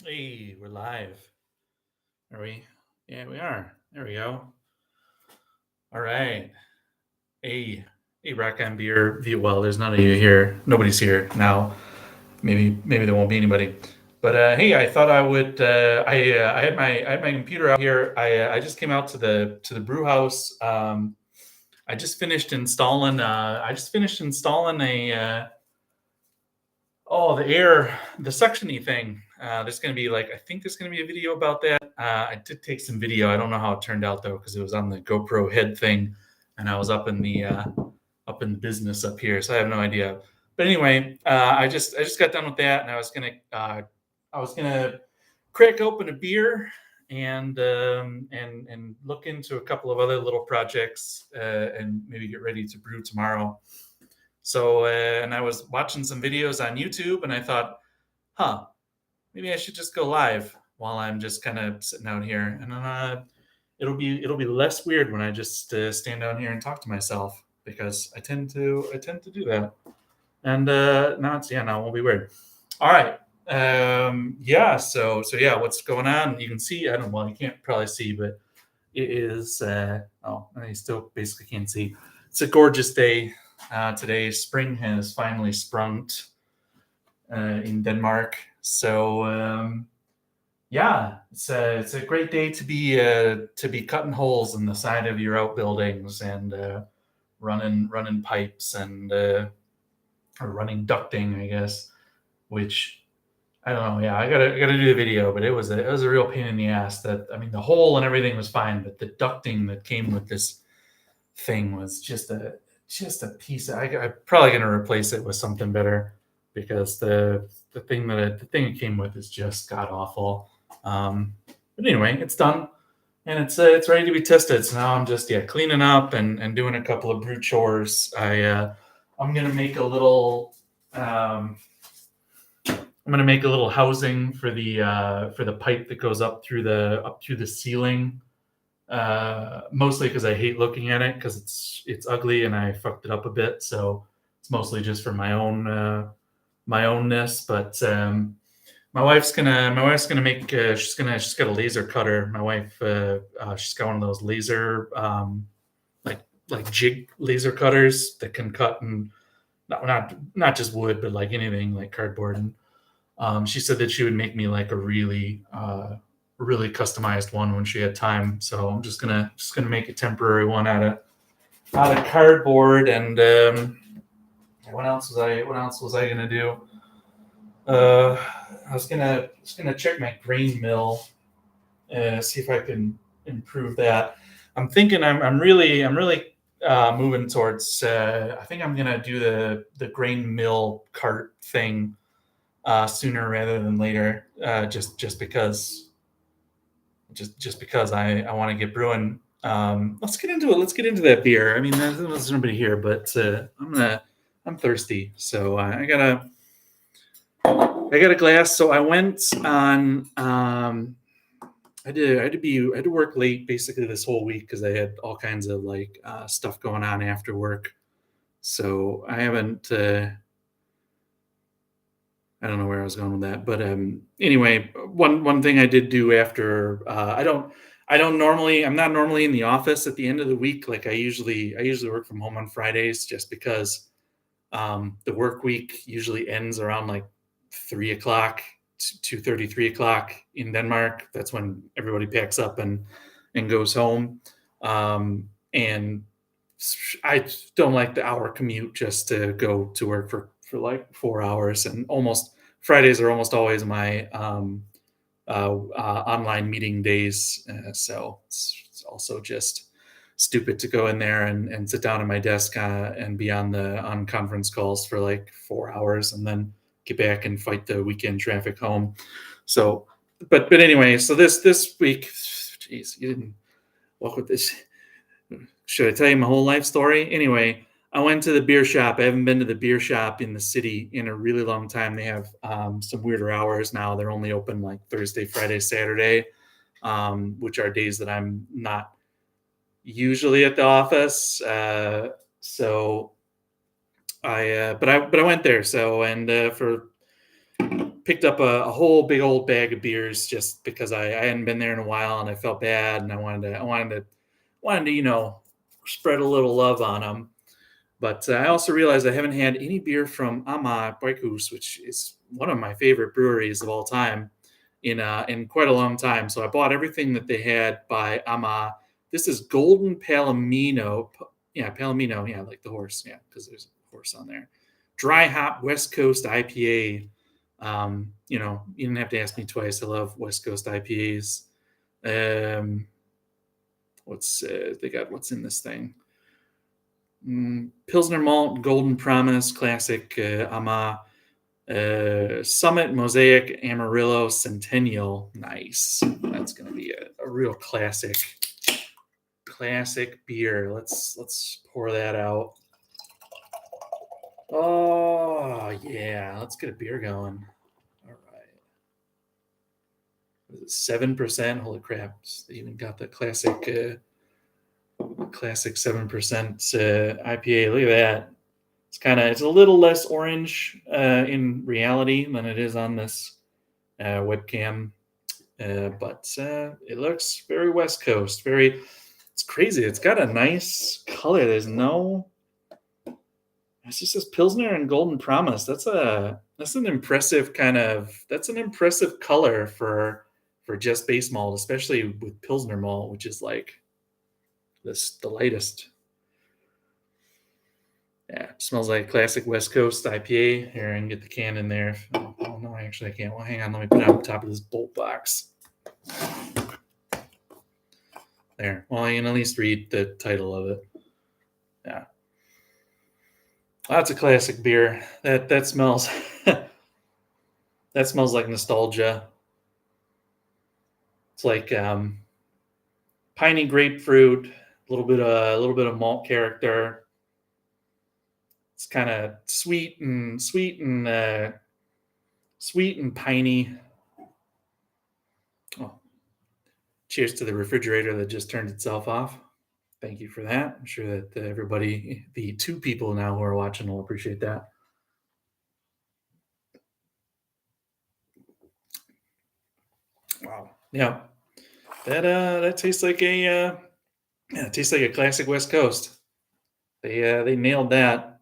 Hey, we're live. Are we? Yeah, we are. There we go. All right. Hey, hey, Rock on Beer. Well, there's none of you here. Nobody's here now. Maybe there won't be anybody. But hey, I thought I would. I had my computer out here. I just came out to the brew house. I just finished installing. I just finished installing a the suctiony thing. There's going to be I think there's going to be a video about that. I did take some video. I don't know how it turned out though, because it was on the GoPro head thing, and I was up in the business up here, so I have no idea. But anyway, I just got done with that, and I was gonna crack open a beer and look into a couple of other little projects and maybe get ready to brew tomorrow. So, and I was watching some videos on YouTube, and I thought, huh, maybe I should just go live while I'm just kind of sitting out here, and then it'll be less weird when I just stand down here and talk to myself, because I tend to do that, and now it won't be weird. All right, yeah. So yeah, what's going on? You can see. I don't. Well, you can't probably see, but it is. Oh, you still basically can't see. It's a gorgeous day today. Spring has finally sprung in Denmark. So yeah, it's a great day to be cutting holes in the side of your outbuildings and running pipes and or running ducting, I guess. Which I don't know. Yeah, I gotta do the video, but it was a real pain in the ass. That I mean, the hole and everything was fine, but the ducting that came with this thing was just a piece. I'm probably gonna replace it with something better, because the thing it came with is just god awful. But anyway, it's done, and it's ready to be tested. So now I'm just cleaning up and doing a couple of brew chores. I'm gonna make a little. I'm gonna make a little housing for the pipe that goes up through the ceiling, mostly because I hate looking at it, because it's ugly and I fucked it up a bit. So it's mostly just for my ownness. But my wife's gonna make she's got a laser cutter. My wife she's got one of those laser like jig laser cutters that can cut, and not just wood, but like anything, like cardboard. And she said that she would make me like a really customized one when she had time. So I'm just gonna make a temporary one out of cardboard. And what else was I gonna do? I was gonna check my grain mill, see if I can improve that. I'm really moving towards. I think I'm gonna do the grain mill cart thing sooner rather than later. Just because I want to get brewing. Let's get into it. Let's get into that beer. I mean, there's nobody here, but I'm thirsty, so I got a glass. So I went on. I had to work late basically this whole week, because I had all kinds of stuff going on after work. So I haven't. I don't know where I was going with that, but anyway, one thing I did do after I'm not normally in the office at the end of the week. Like I usually work from home on Fridays, just because the work week usually ends around like 3 o'clock, 2:30, 3 o'clock in Denmark. That's when everybody packs up and goes home. And I don't like the hour commute just to go to work for like 4 hours. And almost Fridays are almost always my online meeting days. So it's also just stupid to go in there and sit down at my desk and be on conference calls for like 4 hours, and then get back and fight the weekend traffic home. So, but anyway, so this week, geez, you didn't walk with this. Should I tell you my whole life story? Anyway, I went to the beer shop. I haven't been to the beer shop in the city in a really long time. They have some weirder hours now. They're only open like Thursday, Friday, Saturday, which are days that I'm not usually at the office. So but I went there. So, and for picked up a whole big old bag of beers just because I hadn't been there in a while and I felt bad and I wanted to spread a little love on them. But I also realized I haven't had any beer from Ama Bryghus, which is one of my favorite breweries of all time, in quite a long time. So I bought everything that they had by Ama. This is Golden Palomino. Yeah, Palomino. Yeah, like the horse. Yeah, because there's a horse on there. Dry hop West Coast IPA. You didn't have to ask me twice. I love West Coast IPAs. What's they got? What's in this thing? Pilsner Malt, Golden Promise, Classic, Ama, Summit, Mosaic, Amarillo, Centennial. Nice. That's going to be a real classic beer. Let's pour that out. Oh yeah, let's get a beer going. All right. What is it, 7%? Holy crap! They even got the classic 7% IPA. Look at that. It's a little less orange in reality than it is on this webcam, but it looks very West Coast. It's crazy. It's got a nice color. It's just this Pilsner and Golden Promise. That's an impressive color for just base malt, especially with Pilsner malt, which is like the lightest. Yeah, smells like classic West Coast IPA. Here, I can get the can in there. Oh no, actually I can't. Well, hang on. Let me put it on top of this bolt box. There. Well, I can at least read the title of it. Yeah. That's a classic beer. That smells that smells like nostalgia. It's like piney grapefruit, a little bit of malt character. It's kind of sweet and piney. Oh, cheers to the refrigerator that just turned itself off. Thank you for that. I'm sure that everybody, the two people now who are watching, will appreciate that. Wow. Yeah. That tastes like it tastes like a classic West Coast. They nailed that.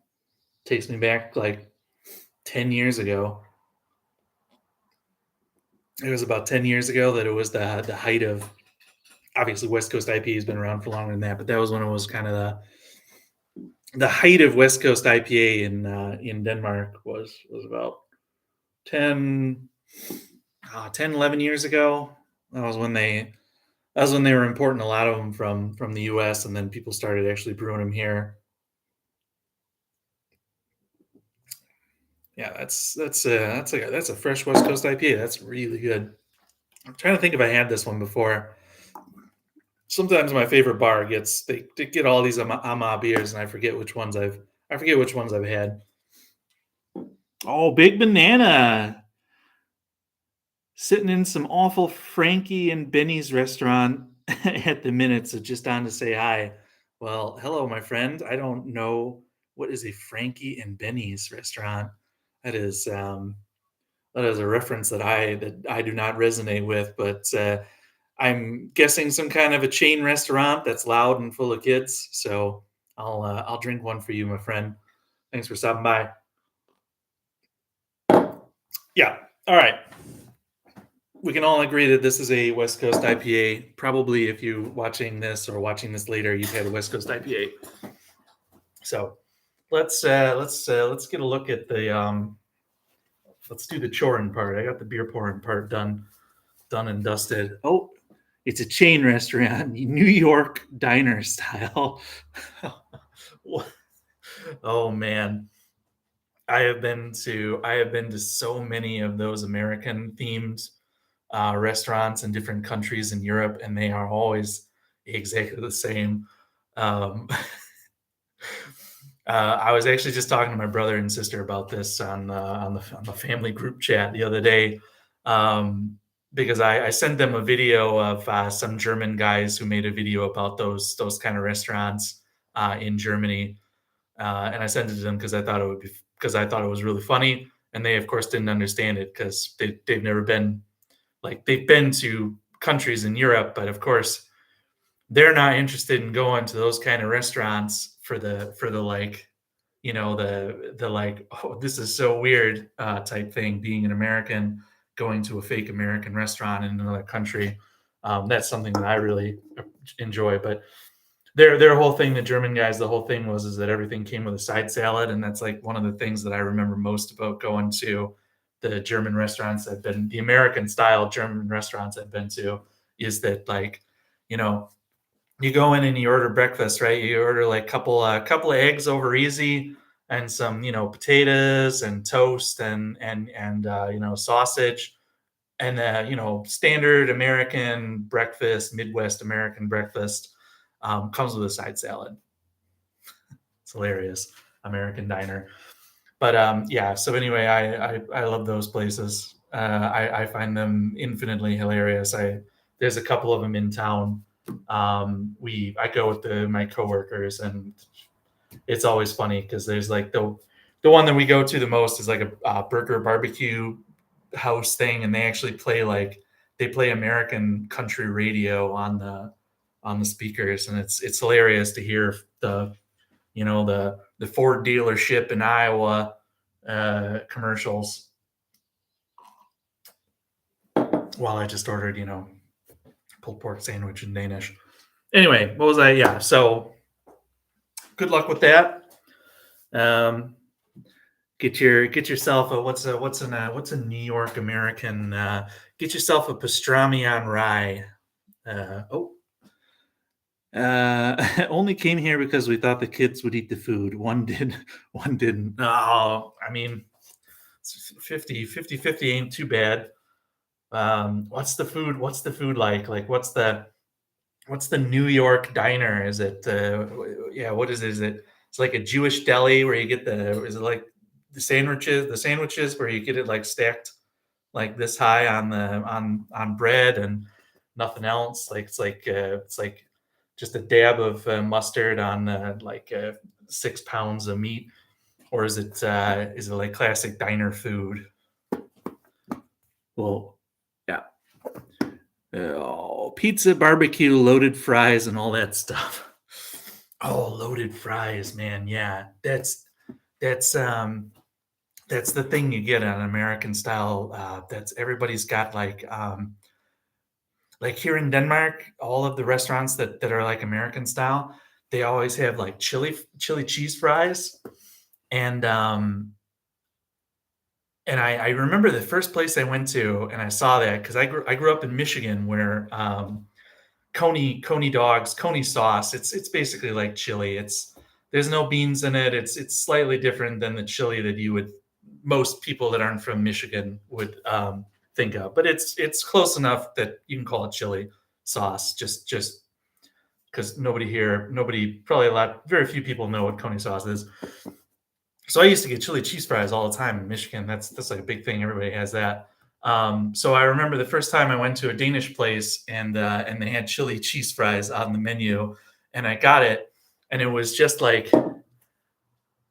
Takes me back like 10 years ago. It was about 10 years ago that it was the height of, obviously West Coast IPA has been around for longer than that, but that was when it was kind of the height of West Coast IPA in Denmark was about 10, 11 years ago. That was when they were importing a lot of them from the US, and then people started actually brewing them here. Yeah, that's a fresh West Coast IPA. That's really good. I'm trying to think if I had this one before. Sometimes my favorite bar they get all these Ama beers, and I forget which ones I've had. Oh, Big Banana, sitting in some awful Frankie and Benny's restaurant at the minute, so just on to say hi. Well, hello, my friend. I don't know what is a Frankie and Benny's restaurant. That is a reference that I do not resonate with, but I'm guessing some kind of a chain restaurant that's loud and full of kids. So I'll drink one for you, my friend. Thanks for stopping by. Yeah. All right. We can all agree that this is a West Coast IPA. Probably, if you watching this later, you've had a West Coast IPA. So let's get a look at the let's do the Chorin part. I got the beer pouring part done and dusted. Oh, it's a chain restaurant, New York diner style. Oh man. I have been to so many of those American themed restaurants in different countries in Europe, and they are always exactly the same. Um, I was actually just talking to my brother and sister about this on the family group chat the other day, because I sent them a video of some German guys who made a video about those kind of restaurants in Germany, and I sent it to them because I thought it was really funny, and they of course didn't understand it because they've never been, like, they've been to countries in Europe, but of course they're not interested in going to those kind of restaurants for the like, the like, oh, this is so weird type thing. Being an American, going to a fake American restaurant in another country, that's something that I really enjoy. But their whole thing, the German guys, the whole thing was is that everything came with a side salad, and that's like one of the things that I remember most about going to the German restaurants I've been, the American style German restaurants I've been to, is that, like, you know, you go in and you order breakfast, right? You order like couple of eggs over easy, and some, potatoes and toast and sausage, and standard American breakfast, Midwest American breakfast, comes with a side salad. It's hilarious, American diner. But yeah. So anyway, I love those places. I find them infinitely hilarious. There's a couple of them in town. We I go with my coworkers, and it's always funny because there's like the one that we go to the most is like a burger barbecue house thing, and they actually play, like, they play American country radio on the speakers, and it's hilarious to hear the Ford dealership in Iowa commercials while I just ordered, pulled pork sandwich in Danish. Anyway, what was I? Yeah, so good luck with that. Get yourself a what's a New York American, get yourself a pastrami on rye. Oh, only came here because we thought the kids would eat the food. One did, one didn't. Oh, I mean, 50 ain't too bad. What's the food like? Like, what's the New York diner? Is it yeah, what is it? Is it, it's like a Jewish deli where you get is it like the sandwiches where you get it like stacked like this high on bread and nothing else? Like, it's like just a dab of mustard on like 6 pounds of meat, or is it like classic diner food? Well, yeah. Oh, pizza, barbecue, loaded fries, and all that stuff. Oh, loaded fries, man. Yeah, that's that's the thing you get on American style. That's everybody's got, like here in Denmark, all of the restaurants that are like American style, they always have like chili cheese fries, and I remember the first place I went to, and I saw that because I grew up in Michigan, where Coney dogs, Coney sauce. It's basically like chili. There's no beans in it. It's slightly different than the chili that most people that aren't from Michigan would think of, but it's close enough that you can call it chili sauce. Just because probably very few people know what Coney sauce is. So I used to get chili cheese fries all the time in Michigan. That's like a big thing. Everybody has that. So I remember the first time I went to a Danish place, and they had chili cheese fries on the menu, and I got it, and it was just like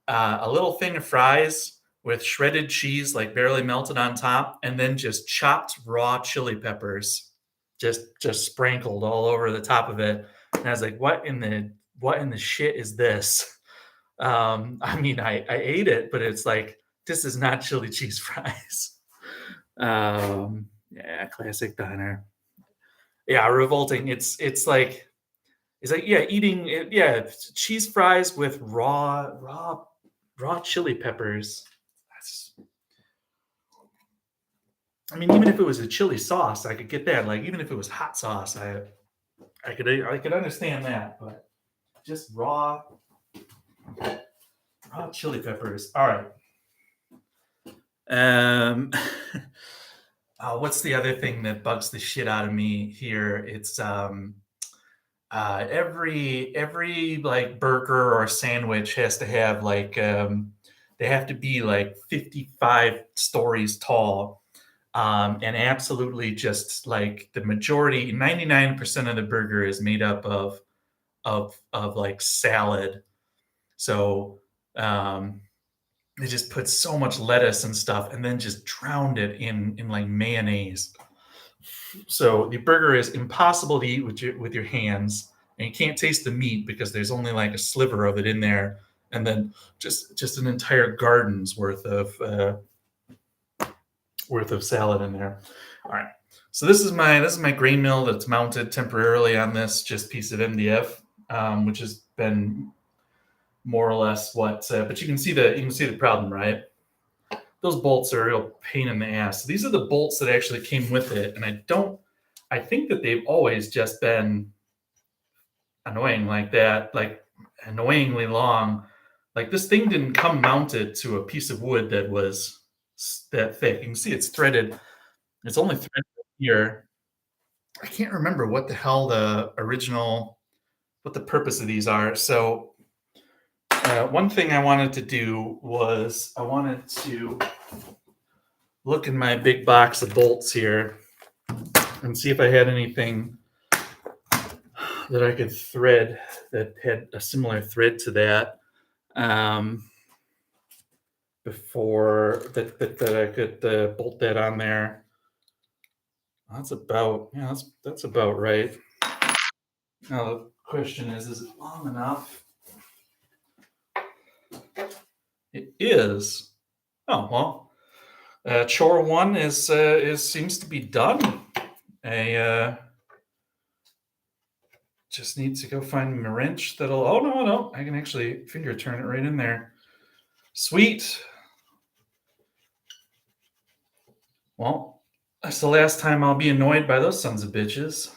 a little thing of fries with shredded cheese, like barely melted on top, and then just chopped raw chili peppers, just sprinkled all over the top of it. And I was like, what in the shit is this? I mean, I ate it, but it's like, this is not chili cheese fries. Yeah, classic diner. Yeah, revolting. It's like, yeah, eating it, yeah, cheese fries with raw chili peppers. That's, I mean, even if it was a chili sauce, I could get that. Like, even if it was hot sauce, I could understand that, but just raw chili peppers. All right. Um, what's the other thing that bugs the shit out of me here? It's every like burger or sandwich has to have like they have to be like 55 stories tall, and absolutely just like the majority, 99% of the burger is made up of like salad. So um They just put so much lettuce and stuff, and then just drowned it in like mayonnaise. So the burger is impossible to eat with your hands, and you can't taste the meat because there's only like a sliver of it in there, and then just an entire garden's worth of salad in there. All right. So this is my grain mill that's mounted temporarily on this just piece of MDF, which has been more or less what. But you can see the problem, right? Those bolts are a real pain in the ass. These are the bolts that actually came with it, and I think that they've always just been annoying like that, like annoyingly long. Like this thing didn't come mounted to a piece of wood that was that thick. You can see it's threaded. It's only threaded here. I can't remember what the hell what the purpose of these are. So one thing I wanted to do was I wanted to look in my big box of bolts here and see if I had anything that I could thread that had a similar thread to that before that I could bolt that on there. That's about right. Now the question is it long enough? It is. Oh well, chore one is seems to be done. I just need to go find my wrench that'll. Oh no, I can actually finger turn it right in there. Sweet. Well, that's the last time I'll be annoyed by those sons of bitches.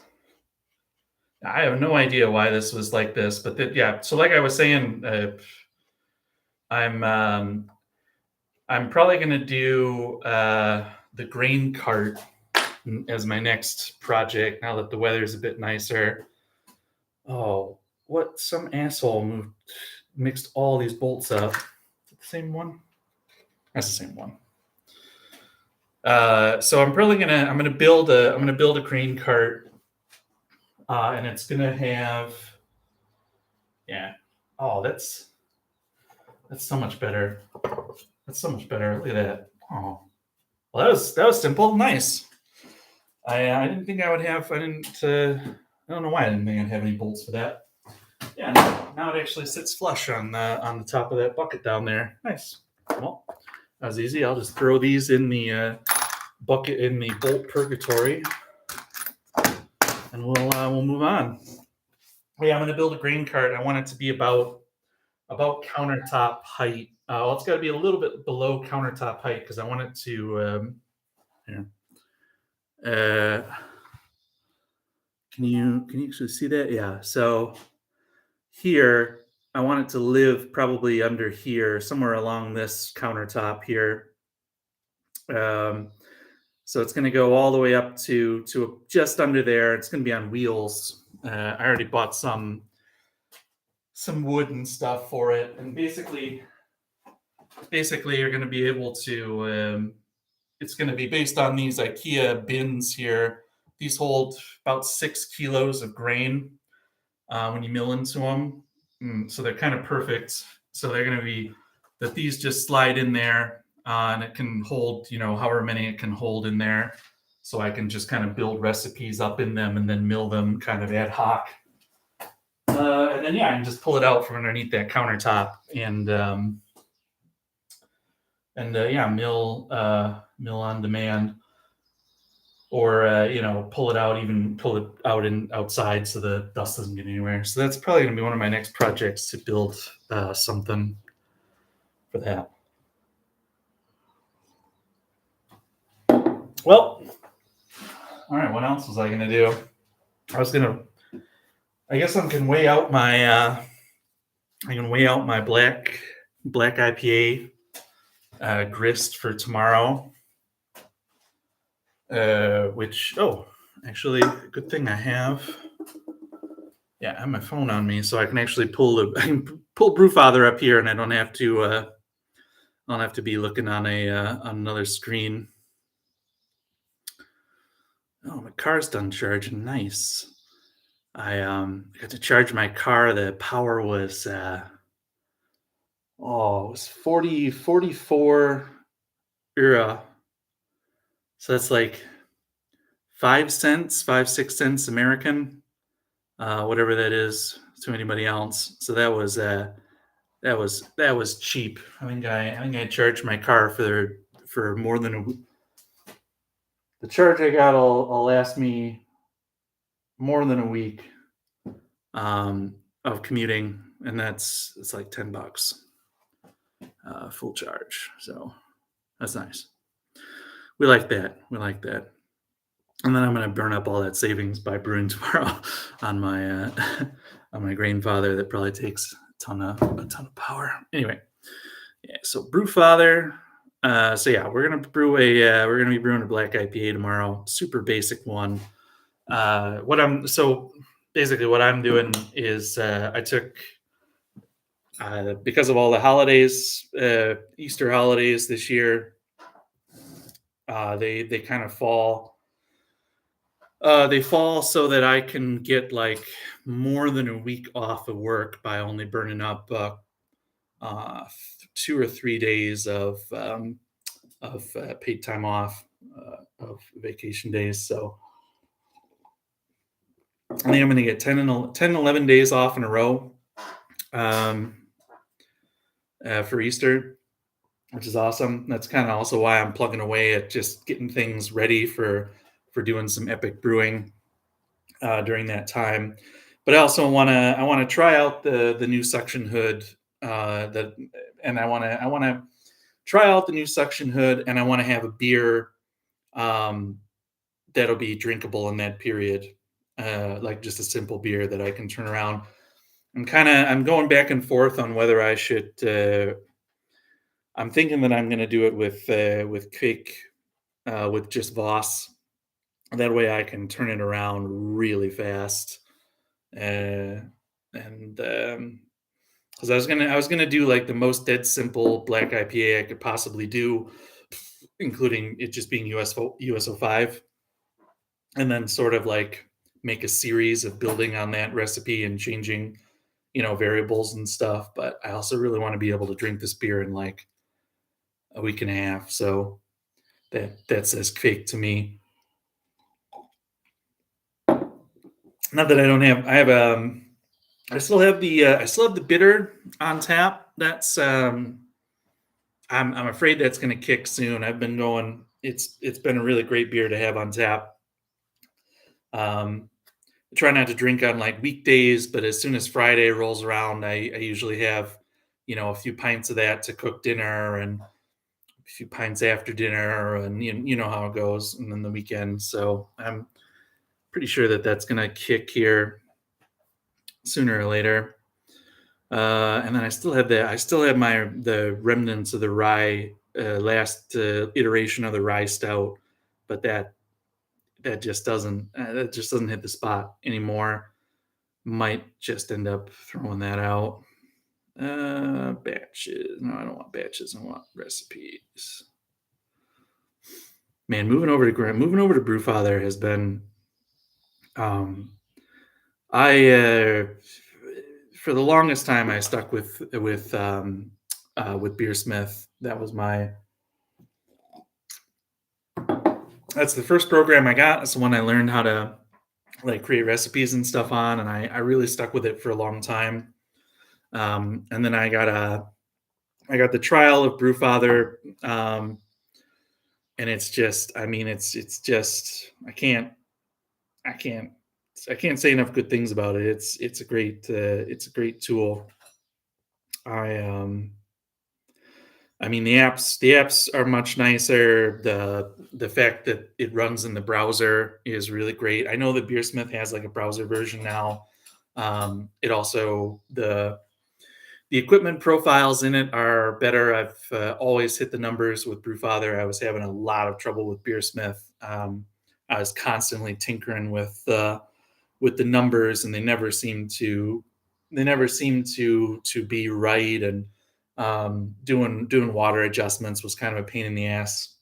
I have no idea why this was like this, but yeah. So, like I was saying, I'm I'm probably gonna do the grain cart as my next project now that the weather's a bit nicer. Oh, what some asshole mixed all these bolts up. Is it the same one? That's the same one. So I'm gonna build a grain cart, and it's gonna have yeah. Oh, that's so much better. That's so much better. Look at that. Oh, well, that was simple. Nice. I didn't think I would have. I didn't. I don't know why I didn't think I'd have any bolts for that. Yeah. Now it actually sits flush on the top of that bucket down there. Nice. Well, that was easy. I'll just throw these in the bucket in the bolt purgatory, and we'll move on. Yeah, I'm going to build a grain cart. I want it to be about countertop height. Well, it's got to be a little bit below countertop height because I want it to. Here. Can you actually see that? Yeah. So here, I want it to live probably under here, somewhere along this countertop here. Um, so it's going to go all the way up to just under there. It's going to be on wheels. I already bought some wood and stuff for it, and basically you're going to be able to. It's going to be based on these IKEA bins here. These hold about 6 kilos of grain when you mill into them. So they're kind of perfect. So they're going to be that these just slide in there and it can hold, however many it can hold in there. So I can just kind of build recipes up in them and then mill them kind of ad hoc. And then, yeah, I can just pull it out from underneath that countertop and yeah, mill on demand, or pull it out, even pull it out and outside so the dust doesn't get anywhere. So that's probably going to be one of my next projects to build something for that. Well, all right. What else was I going to do? I guess I can weigh out my black IPA grist for tomorrow. Which actually, good thing I have my phone on me, so I can actually pull Brewfather up here, and I don't have to be looking on on another screen. Oh, my car's done charging. Nice. I got to charge my car. The power was Oh, it was 44 era. So that's like 5 cents, 5, 6 cents American, whatever that is to anybody else. So that was cheap. I think I charged my car for more than the charge I got will last me more than a week of commuting, and it's like $10 full charge. So that's nice. We like that. We like that. And then I'm gonna burn up all that savings by brewing tomorrow on my on my grandfather that probably takes a ton of power. Anyway, yeah. So brew father. So yeah, we're gonna be brewing a black IPA tomorrow. Super basic one. What I'm so basically what I'm doing is I took because of all the holidays, Easter holidays this year. They kind of fall. They fall so that I can get like more than a week off of work by only burning up 2 or 3 days of paid time off of vacation days. So I think I'm going to get 10, 11 days off in a row um, for Easter, which is awesome. That's kind of also why I'm plugging away at just getting things ready for doing some epic brewing during that time. But I want to try out the new suction hood that, and I want to try out the new suction hood, and I want to have a beer um, that'll be drinkable in that period, like just a simple beer that I can turn around. I'm going back and forth on whether I should. I'm thinking that I'm going to do it with cake with just Voss. That way I can turn it around really fast. And because I was gonna do like the most dead simple black IPA I could possibly do, including it just being USO5, and then sort of like make a series of building on that recipe and changing, variables and stuff. But I also really want to be able to drink this beer in like a week and a half. So that says fake to me. Not that I don't have. I still have the bitter on tap. I'm afraid that's going to kick soon. I've been going. It's been a really great beer to have on tap. I try not to drink on like weekdays, but as soon as Friday rolls around, I usually have, a few pints of that to cook dinner and a few pints after dinner, and you know how it goes, and then the weekend. So I'm pretty sure that that's going to kick here sooner or later. And then I still have the remnants of the rye, last iteration of the rye stout, but that just doesn't hit the spot anymore. Might just end up throwing that out. Batches. No, I don't want batches. I want recipes. Man, moving over to Brewfather has been. Um, I For the longest time I stuck with Beersmith. That's the first program I got. It's the one I learned how to like create recipes and stuff on, and I really stuck with it for a long time. And then I got the trial of Brewfather, and it's just, I mean, it's just I can't I can't say enough good things about it. It's a great tool. I I mean, the apps are much nicer. The fact that it runs in the browser is really great. I know that Beersmith has like a browser version now. It also the equipment profiles in it are better. I've always hit the numbers with Brewfather. I was having a lot of trouble with Beersmith. I was constantly tinkering with the numbers, and they never seemed to be right. And doing water adjustments was kind of a pain in the ass.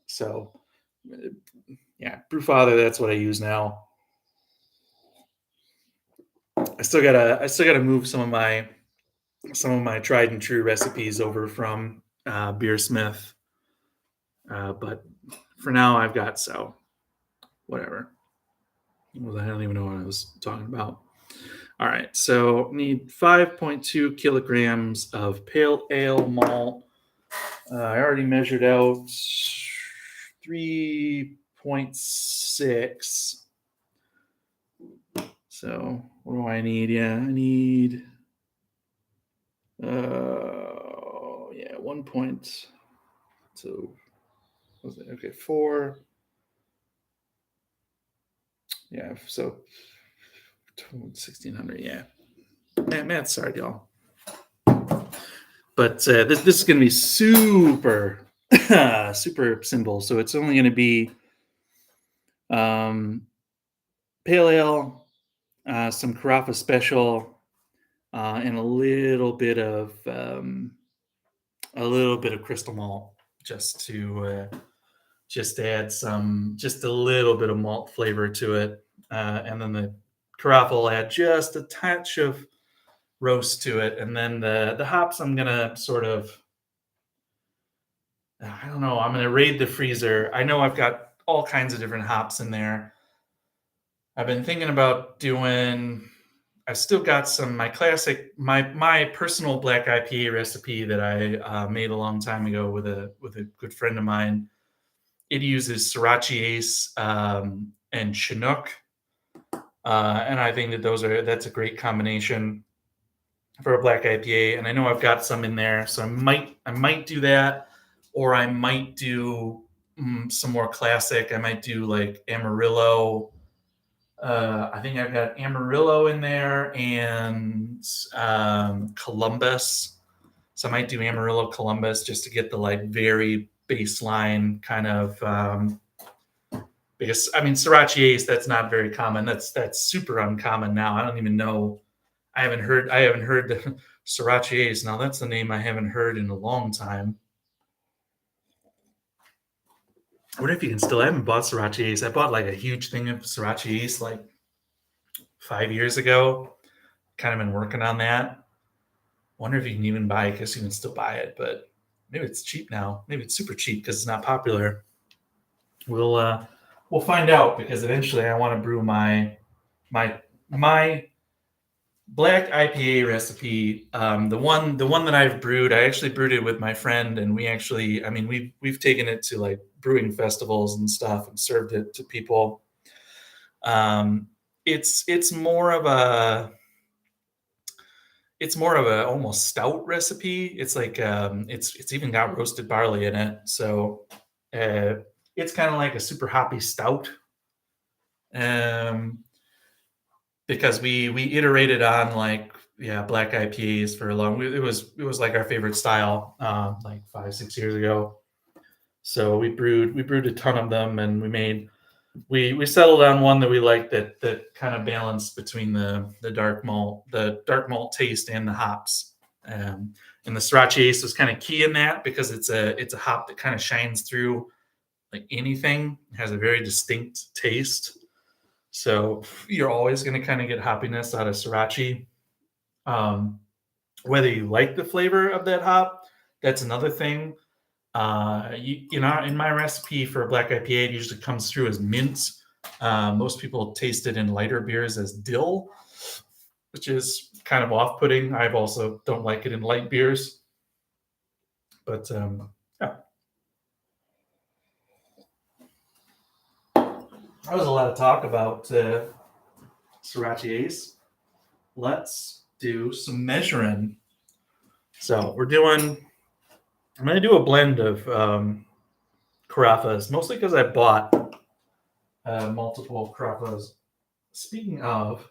So yeah, Brewfather. That's what I use now. I still gotta move some of my some of my tried and true recipes over from Beersmith. But for now, I've got so whatever. Well, I don't even know what I was talking about. All right, so need 5.2 kilograms of pale ale malt. I already measured out 3.6. So what do I need? Yeah, I need 1 point. So what was it? Okay, 4. Yeah, so 1,600. Yeah, math's hard, y'all. But this is going to be super super simple. So it's only going to be pale ale, some Carafa Special, and a little bit of crystal malt, just to add just a little bit of malt flavor to it, and then the Carafa will add just a touch of roast to it, and then the hops I'm gonna sort of, I don't know, I'm gonna raid the freezer. I know I've got all kinds of different hops in there. I've been thinking about doing. I've still got some my personal black IPA recipe that I made a long time ago with a good friend of mine. It uses Sriracha Ace and Chinook, and I think that that's a great combination for a black IPA. And I know I've got some in there, so I might do that, or I might do some more classic. I might do like Amarillo. I think I've got Amarillo in there and Columbus. So I might do Amarillo Columbus just to get the like very baseline kind of, because I mean Sriracha Ace, that's not very common. That's super uncommon now. I don't even know. I haven't heard the Sriracha Ace. Now that's the name I haven't heard in a long time. I wonder if you can still. I haven't bought Sriracha Ace. I bought like a huge thing of Sriracha Ace like 5 years ago. Kind of been working on that. Wonder if you can even buy it. I guess you can still buy it, but maybe it's cheap now. Maybe it's super cheap because it's not popular. We'll find out, because eventually I want to brew my black IPA recipe. The one that I've brewed, I actually brewed it with my friend, and we've taken it to like brewing festivals and stuff and served it to people. It's more of a almost stout recipe. It's like it's even got roasted barley in it, so it's kind of like a super hoppy stout. Um, because we iterated on like black IPAs for a long. It was like our favorite style like 5-6 years ago. So we brewed a ton of them, and we settled on one that we liked, that kind of balanced between the dark malt taste and the hops. And the Sriracha Ace was kind of key in that, because it's a hop that kind of shines through like anything. It has a very distinct taste. So you're always going to kind of get hoppiness out of Sriracha. Whether you like the flavor of that hop, that's another thing. In my recipe for a black IPA, it usually comes through as mint. Most people taste it in lighter beers as dill, which is kind of off-putting. I also don't like it in light beers. But yeah, that was a lot of talk about Sriracha Ace. Let's do some measuring. So I'm going to do a blend of Carafas, mostly because I bought multiple Carafas. Speaking of,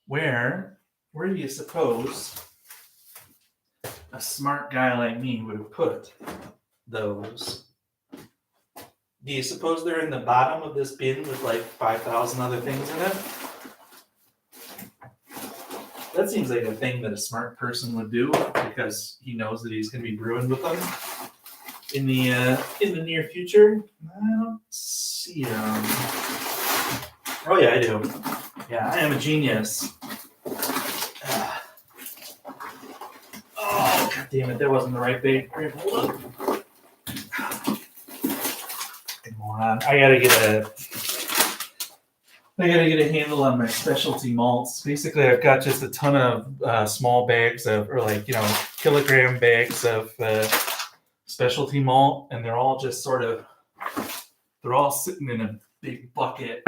where do you suppose a smart guy like me would have put those? Do you suppose they're in the bottom of this bin with like 5,000 other things in it? That seems like a thing that a smart person would do, because he knows that he's going to be brewing with them in the near future. I don't see them. Oh yeah, I do. Yeah, I am a genius. damn it, that wasn't the right bag. Hold on. Come on. I gotta get a handle on my specialty malts. Basically, I've got just a ton of small bags of, or like, kilogram bags of specialty malt, and they're all just they're all sitting in a big bucket,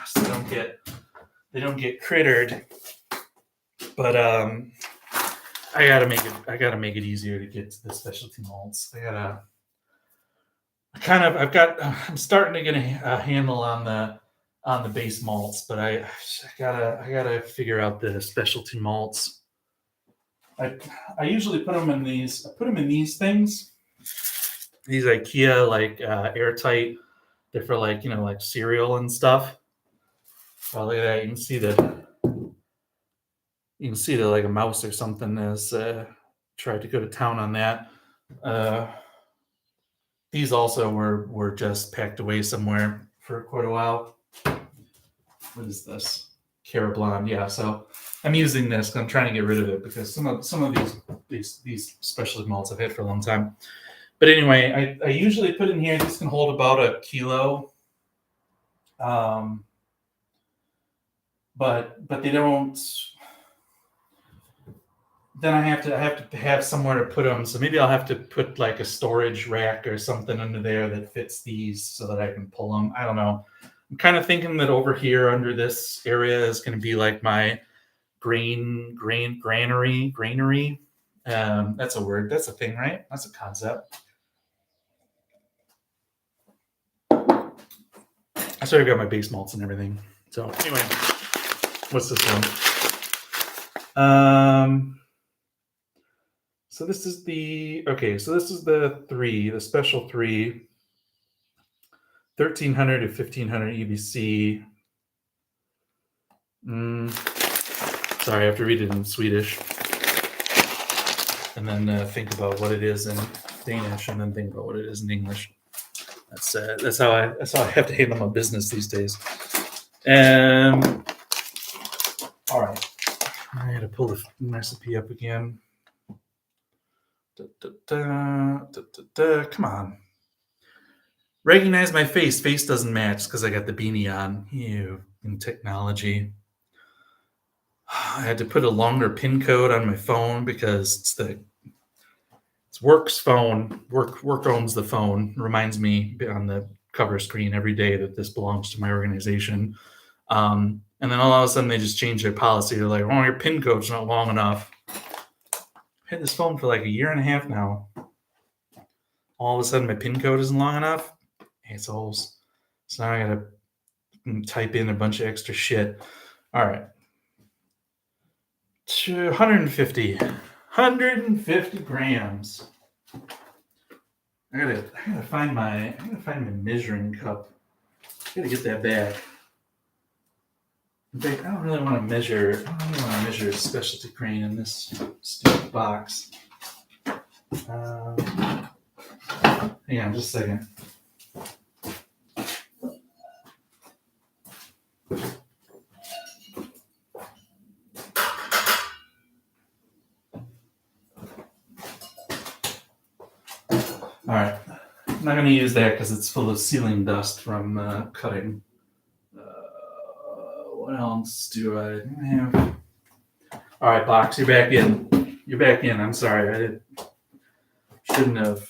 so they don't get crittered. But I gotta make it easier to get to the specialty malts. I'm starting to get a handle on the base malts, but I gotta figure out the specialty malts. I usually put them in these. I put them in these things. These IKEA like airtight. They're for like cereal and stuff. Oh, look at that! You can see that like a mouse or something has tried to go to town on that. These also were just packed away somewhere for quite a while. What is this? Cara Blonde. Yeah, so I'm using this. I'm trying to get rid of it because some of these specialty malts I've had for a long time. But anyway, I usually put in here. These can hold about a kilo. But they don't. Then I have to have somewhere to put them. So maybe I'll have to put like a storage rack or something under there that fits these so that I can pull them. I don't know. I'm kind of thinking that over here under this area is going to be like my granary. That's a word. That's a thing, right? That's a concept. I sort of got my base malts and everything. So anyway, what's this one? So this is the 3, the special 3, 1300 to 1500 EBC. Sorry, I have to read it in Swedish. And then think about what it is in Danish, and then think about what it is in English. That's how I have to handle my business these days. All right, I had to pull the recipe up again. Come on. Recognize my face. Face doesn't match because I got the beanie on. You in technology. I had to put a longer pin code on my phone because it's work's phone. Work owns the phone. Reminds me on the cover screen every day that this belongs to my organization. And then all of a sudden they just change their policy. They're like, "Oh, your pin code's not long enough." I've had this phone for like a year and a half now. All of a sudden my pin code isn't long enough. Assholes. So now I gotta type in a bunch of extra shit. All right. 150 grams. I gotta find my measuring cup. I gotta get that back. In fact, I don't really want to measure specialty grain in this stupid box. Hang on just a second. All right, I'm not going to use that because it's full of sealing dust from cutting. What else do I have? All right, box, you're back in. You're back in. I'm sorry, shouldn't have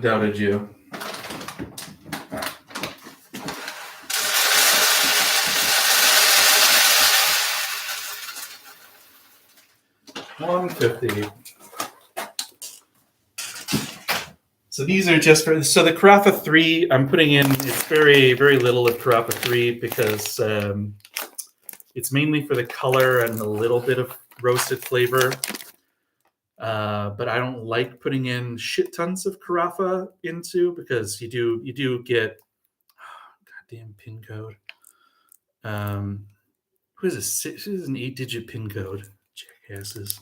doubted you. $150. So these are just for, so the Carafa 3, I'm putting in, it's very, very little of Carafa 3 because it's mainly for the color and a little bit of roasted flavor. But I don't like putting in shit tons of Carafa into because you do get, goddamn pin code. Who is this? This is an 8-digit pin code. Jackasses.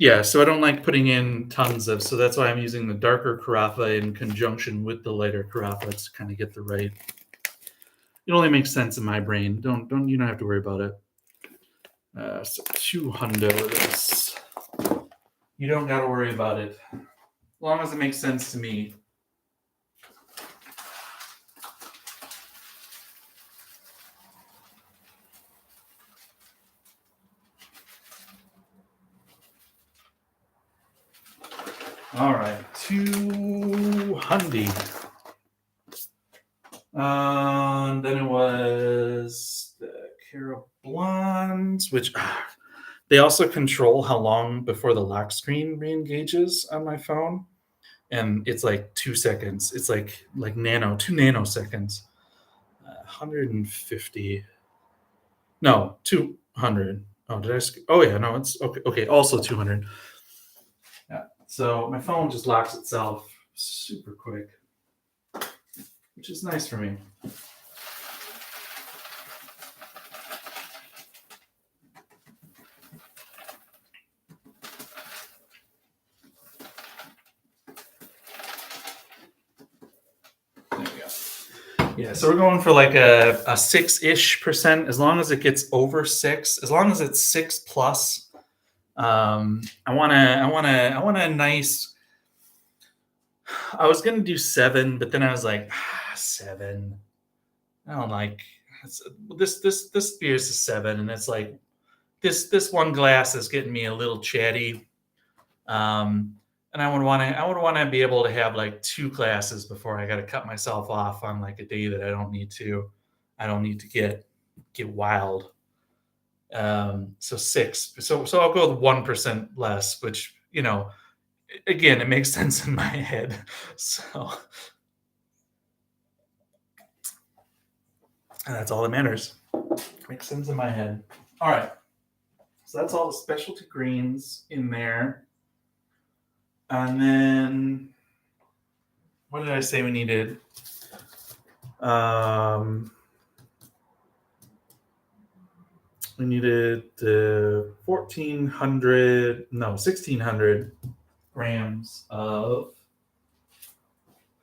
Yeah, so I don't like putting in tons of, so that's why I'm using the darker Carafa in conjunction with the lighter Carafa to kind of get the right it only makes sense in my brain. You don't have to worry about it. So 200 this. You don't got to worry about it. As long as it makes sense to me. All right, 200. Then it was the Cara Blondes, which they also control how long before the lock screen re-engages on my phone. And it's like 2 seconds. It's like 2 nanoseconds. 150. No, 200. Oh, did I? Oh, yeah. No, it's okay. Okay, also 200. Yeah. So my phone just locks itself super quick, which is nice for me. There we go. Yeah, so we're going for like a 6-ish%. As long as it gets over 6, as long as it's 6 plus, I want a nice. I was gonna do 7, but then I was like, 7. I don't like this beer is a 7, and it's like this one glass is getting me a little chatty. And I would want to be able to have like 2 glasses before I got to cut myself off on like a day that I don't need to get wild. So 6. So I'll go with 1% less, which again, it makes sense in my head. So and that's all that matters. Makes sense in my head. All right. So that's all the specialty greens in there. And then what did I say we needed? We needed 1,600 grams of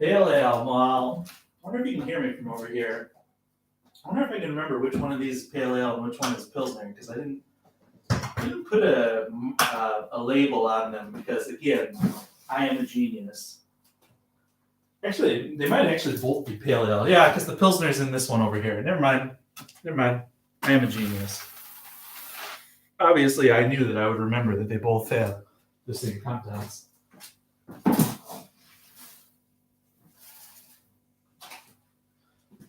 pale ale malt. I wonder if you can hear me from over here. I wonder if I can remember which one of these is pale ale and which one is pilsner, because I didn't put a label on them, because again, I am a genius. Actually, they might actually both be pale ale. Yeah, because the pilsner's in this one over here. Never mind. I am a genius. Obviously, I knew that I would remember that they both have the same contents.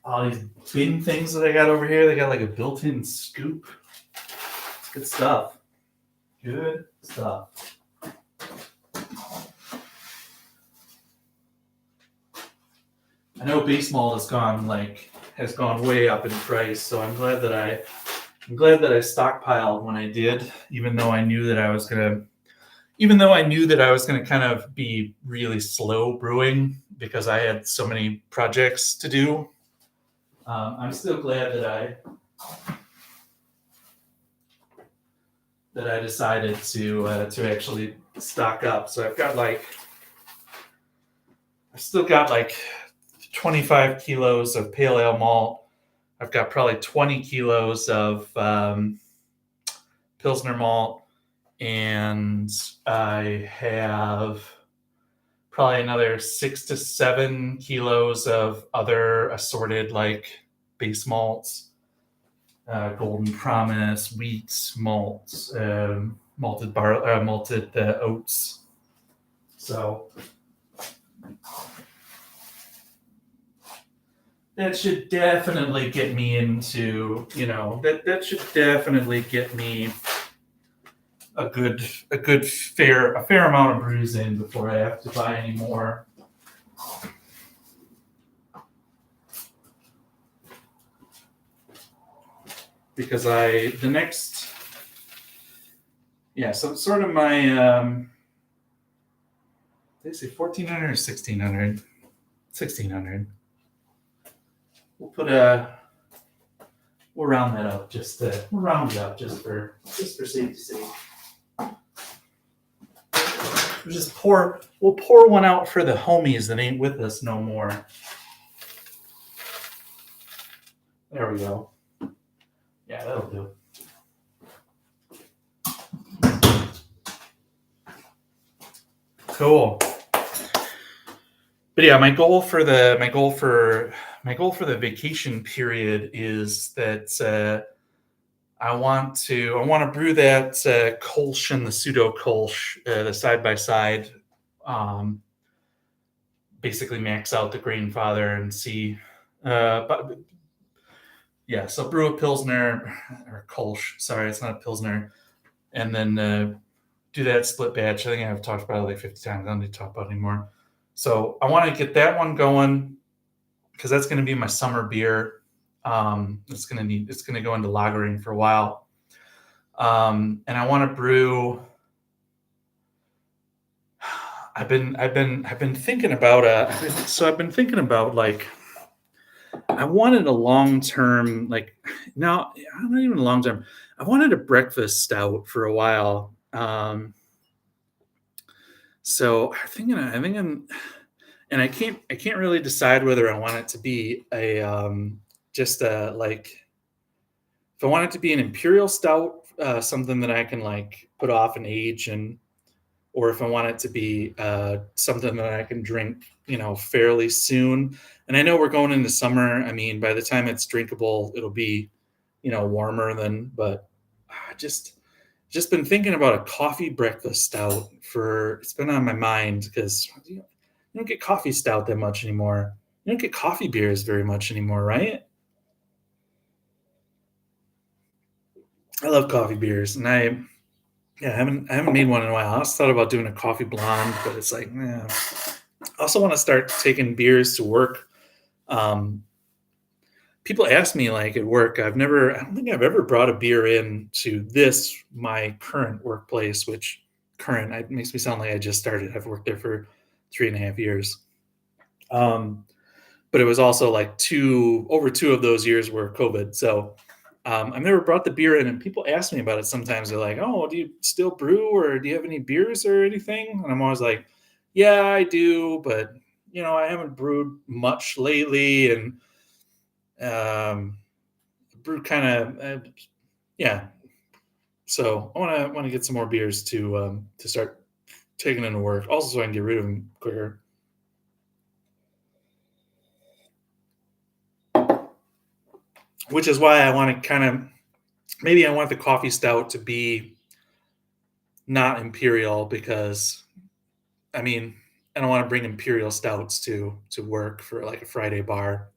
All these bin things that I got over here, they got like a built-in scoop. It's good stuff. Good stuff. I know base malt has gone way up in price, so I'm glad that I stockpiled when I did, even though I knew that I was gonna kind of be really slow brewing because I had so many projects to do. I'm still glad that I decided to actually stock up. So I've still got like 25 kilos of pale ale malt. I've got probably 20 kilos of Pilsner malt, and I have probably another 6 to 7 kilos of other assorted like base malts, Golden Promise, wheat malts, malted oats. So that should definitely get me into, that should definitely get me a fair amount of brews in before I have to buy any more. Because so sort of my, did they say 1,400 or 1,600? 1,600. We'll round that up we'll round it up just for safety's sake. We'll pour one out for the homies that ain't with us no more. There we go. Yeah, that'll do. Cool. But yeah, my goal for the vacation period is that I want to brew that Kolsch and the pseudo Kolsch, the side by side. Um, Basically max out the grain father and see. But yeah, so brew a pilsner or Kolsch. Sorry, it's not a pilsner, and then do that split batch. I think I've talked about it like 50 times. I don't need to talk about it anymore. So I want to get that one going because that's going to be my summer beer. It's going to go into lagering for a while, and I want to brew. I've been thinking about I've been thinking about like I wanted a long term like no not even a long term. I wanted a breakfast stout for a while. So I think I'm and I can't really decide whether I want it to be a just a like if I want it to be an imperial stout, something that I can like put off and age, and or if I want it to be something that I can drink, fairly soon. And I know we're going into summer. I mean, by the time it's drinkable, it'll be, warmer than. But I just been thinking about a coffee breakfast stout for. It's been on my mind because you don't get coffee stout that much anymore. You don't get coffee beers very much anymore, right? I love coffee beers, and I haven't made one in a while. I also thought about doing a coffee blonde, but it's like, I also want to start taking beers to work. Um, People ask me like at work, I don't think I've ever brought a beer in to my current workplace, which it makes me sound like I just started. I've worked there for 3.5 years. Um, but it was also like over two of those years were COVID. So I've never brought the beer in, and people ask me about it sometimes. They're like, "Oh, do you still brew, or do you have any beers or anything?" And I'm always like, "Yeah, I do, but I haven't brewed much lately, and um, brewed kind of, yeah." So I want to get some more beers to start taking into work, also so I can get rid of them quicker. Which is why I want to kind of maybe I want the coffee stout to be not imperial because I mean I don't want to bring imperial stouts to work for like a Friday bar.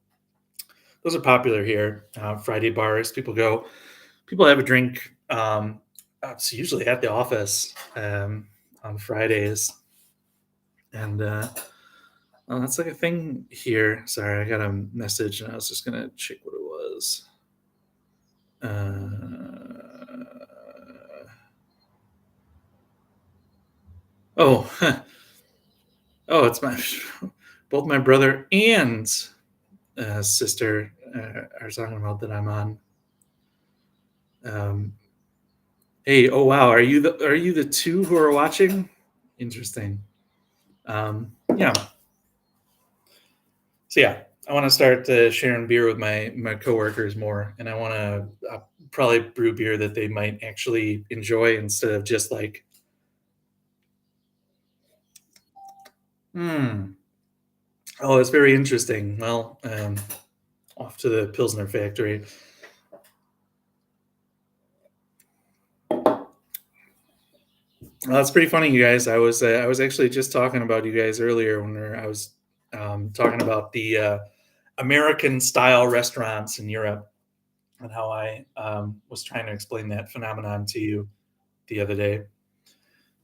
Those are popular here. Friday bars, people have a drink. It's usually at the office on Fridays, and well, that's like a thing here. Sorry, I got a message, and I was just gonna check what it was. Uh, oh, oh, it's my both my brother and sister are talking about that I'm on. Um, hey, oh wow, are you the two who are watching? Interesting. Yeah. So yeah, I want to start sharing beer with my coworkers more, and I want to probably brew beer that they might actually enjoy instead of just like, hmm. Oh, it's very interesting. Well, off to the Pilsner factory. Well, that's pretty funny, you guys. I was actually just talking about you guys earlier when I was talking about the American style restaurants in Europe and how I was trying to explain that phenomenon to you the other day.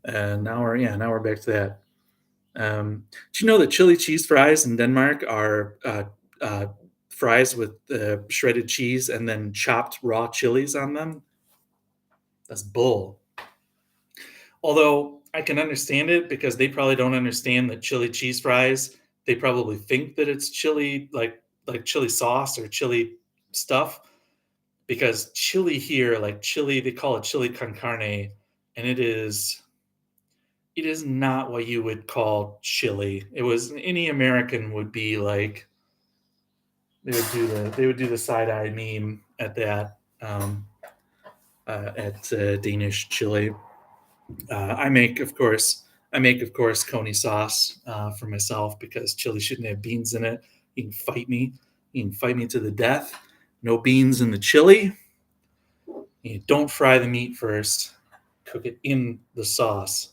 And now we're back to that. Do you know that chili cheese fries in Denmark are uh, fries with shredded cheese and then chopped raw chilies on them? That's bull. Although I can understand it because they probably don't understand that chili cheese fries. They probably think that it's chili, like chili sauce or chili stuff. Because chili here, like chili, they call it chili con carne, and it is not what you would call chili. It was any American would be like they would do the side eye meme at that at Danish chili. I make of course coney sauce for myself because chili shouldn't have beans in it. You can fight me. You can fight me to the death. No beans in the chili. You don't fry the meat first. Cook it in the sauce.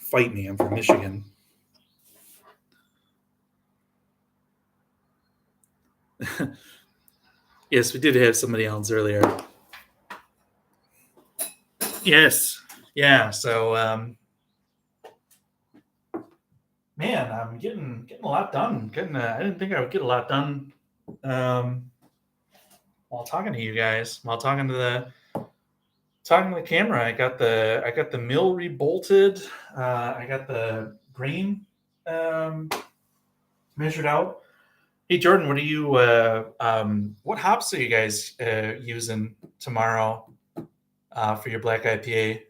Fight me. I'm from Michigan. Yes, we did have somebody else earlier. Yes. Yeah. So, man, I'm getting a lot done. I didn't think I would get a lot done um, while talking to you guys. While talking to the camera. I got the mill rebolted. I got the grain um, measured out. Hey Jordan, what hops are you guys using tomorrow for your black IPA?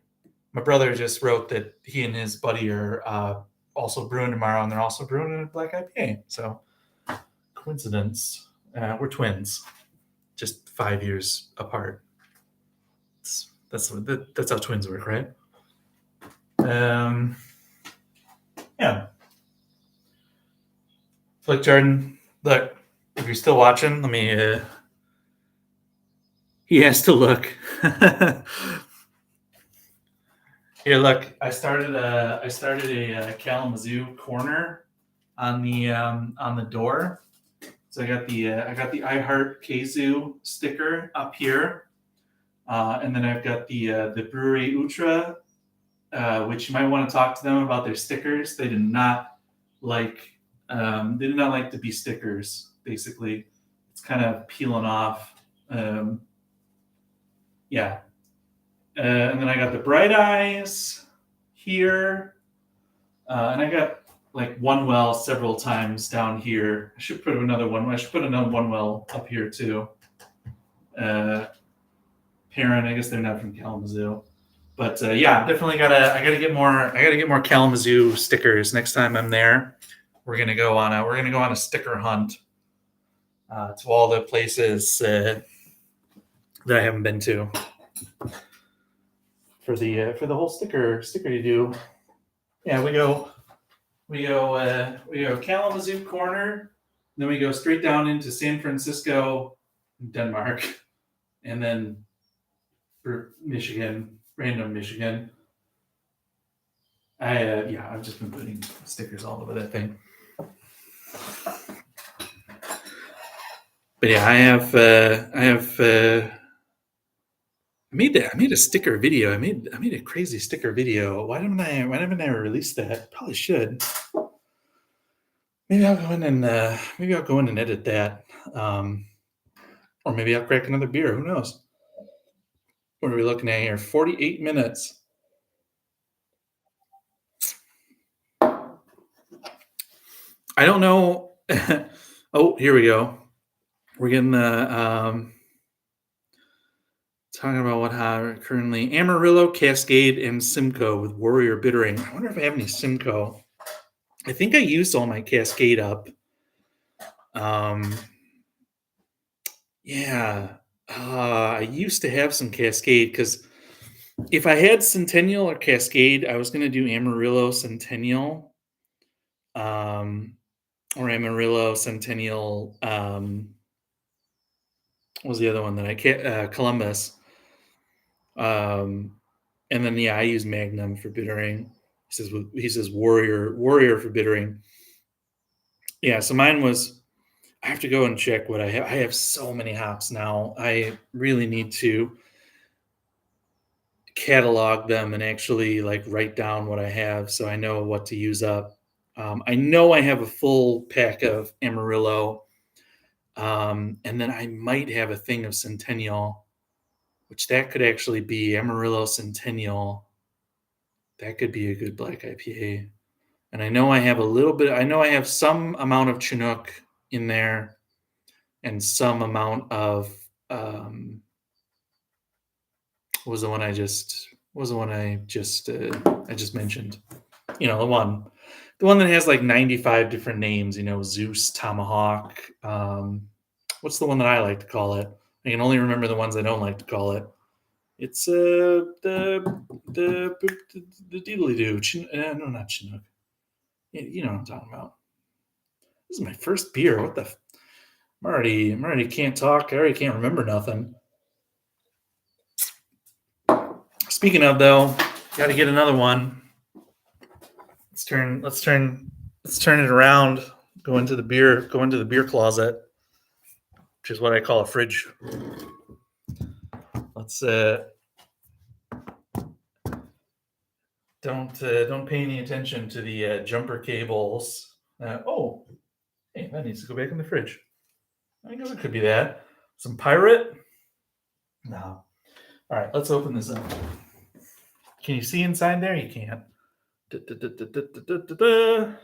My brother just wrote that he and his buddy are also brewing tomorrow, and they're also brewing a black IPA. So coincidence. We're twins, just 5 years apart. That's how twins work, right? Um, yeah. Look, Jordan. Look, if you're still watching, let me. He has to look. Here, look. I started a Kalamazoo corner on the door. So I got the I Heart Kazoo sticker up here, and then I've got the Brewery Ultra, which you might want to talk to them about their stickers. Like they did not like to be stickers. Basically, it's kind of peeling off. Yeah, and then I got the Bright Eyes here, and I got like one well several times down here. I should put another one. I should put another one well up here too. Pourin, I guess they're not from Kalamazoo, but yeah, definitely I gotta get more. I gotta get more Kalamazoo stickers next time I'm there. We're gonna go on a sticker hunt to all the places that I haven't been to for the whole sticker to do. Yeah, we go Kalamazoo corner, then we go straight down into San Francisco, Denmark, and then for Michigan, random Michigan. I've just been putting stickers all over that thing. But yeah, I made a sticker video. I made a crazy sticker video. Why haven't I released that? Probably should. Maybe I'll go in and edit that. Or maybe I'll crack another beer. Who knows? What are we looking at here? 48 minutes. I don't know. Oh, here we go. We're getting the talking about what currently Amarillo, Cascade, and Simcoe with Warrior Bittering. I wonder if I have any Simcoe. I think I used all my Cascade up. Yeah, I used to have some Cascade because if I had Centennial or Cascade, I was going to do Amarillo Centennial, or Amarillo Centennial. What was the other one that I can't? Columbus. And then I use Magnum for bittering. He says Warrior for bittering. Yeah, so mine was. I have to go and check what I have. I have so many hops now. I really need to catalog them and actually like write down what I have so I know what to use up. I know I have a full pack of Amarillo, and then I might have a thing of Centennial, which that could actually be Amarillo Centennial. That could be a good black IPA. And I know I have a little bit. I know I have some amount of Chinook in there, and some amount of what was the one I just mentioned? the one that has like 95 different names. Zeus, Tomahawk. What's the one that I like to call it? I can only remember the ones I don't like to call it. It's the diddly doo. No, not Chinook. You know what I'm talking about. This is my first beer. What the? I'm already can't talk. I already can't remember nothing. Speaking of though, got to get another one. Let's turn it around. Go into the beer closet, which is what I call a fridge. Let's don't pay any attention to the jumper cables. Oh, hey, that needs to go back in the fridge. I guess it could be that. Some pirate? No. All right, let's open this up. Can you see inside there? You can't. Da-da-da-da-da-da-da-da.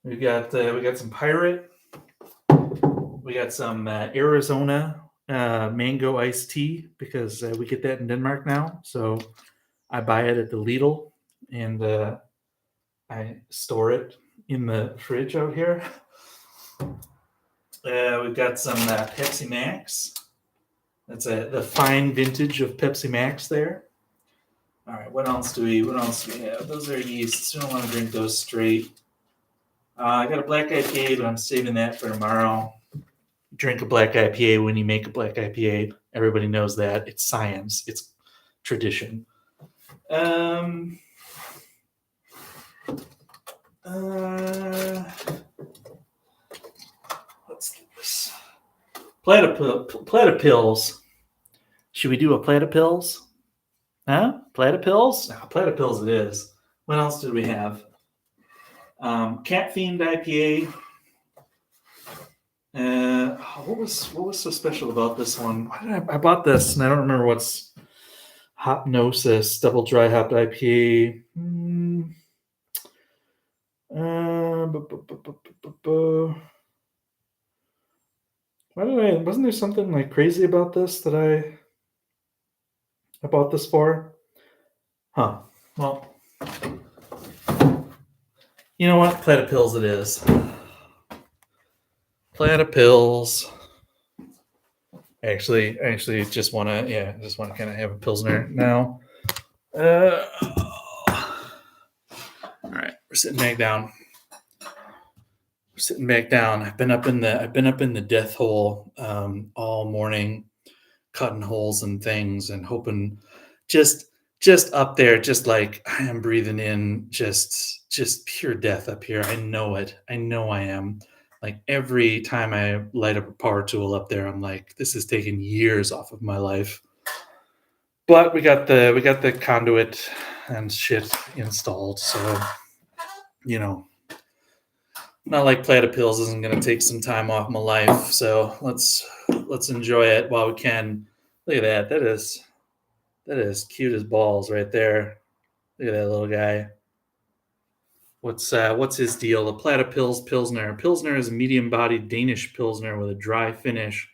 We got some pirate. We got some Arizona mango iced tea because we get that in Denmark now. So I buy it at the Lidl and I store it in the fridge out here. We've got some Pepsi Max. That's the fine vintage of Pepsi Max there. All right, what else do we have? Those are yeasts. I don't want to drink those straight. I got a black IPA, but I'm saving that for tomorrow. Drink a black IPA when you make a black IPA. Everybody knows that. It's science. It's tradition. What's this? Platypills. Should we do a platypills? Huh? Platypills? No, platypills it is. What else did we have? Cat themed IPA. What was so special about this one? Why did I bought this and I don't remember what's Hopnosis double dry hopped IPA. Wasn't there something like crazy about this that I bought this for? Huh. Well, you know what? Platypills it is. Platypills. Actually, just want to kind of have a pilsner now. All right, we're sitting back down. I've been up in the death hole all morning, cutting holes and things, and hoping just up there, just like I am breathing in just pure death up here. I know it. I know I am. Like every time I light up a power tool up there, I'm like, this is taking years off of my life. But we got the conduit and shit installed, so not like platypills isn't going to take some time off my life. So let's enjoy it while we can. Look at that. That is cute as balls right there. Look at that little guy. What's his deal? The Platypils Pilsner. Pilsner is a medium-bodied Danish Pilsner with a dry finish,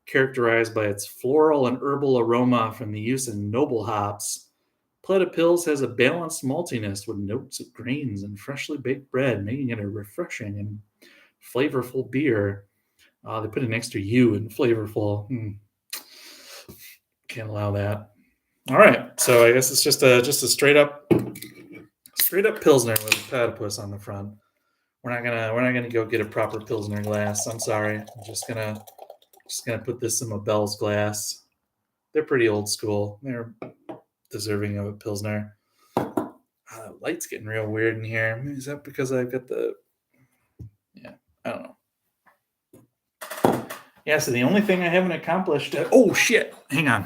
characterized by its floral and herbal aroma from the use of noble hops. Platypils has a balanced maltiness with notes of grains and freshly baked bread, making it a refreshing and flavorful beer. They put an extra U in flavorful. Can't allow that. All right, so I guess it's just a straight up pilsner with a platypus on the front. We're not gonna go get a proper pilsner glass. I'm sorry. I'm just gonna put this in my Bell's glass. They're pretty old school. They're deserving of a pilsner. Light's getting real weird in here. Is that because I've got the? Yeah, I don't know. Yeah, so the only thing I haven't accomplished. Oh shit! Hang on.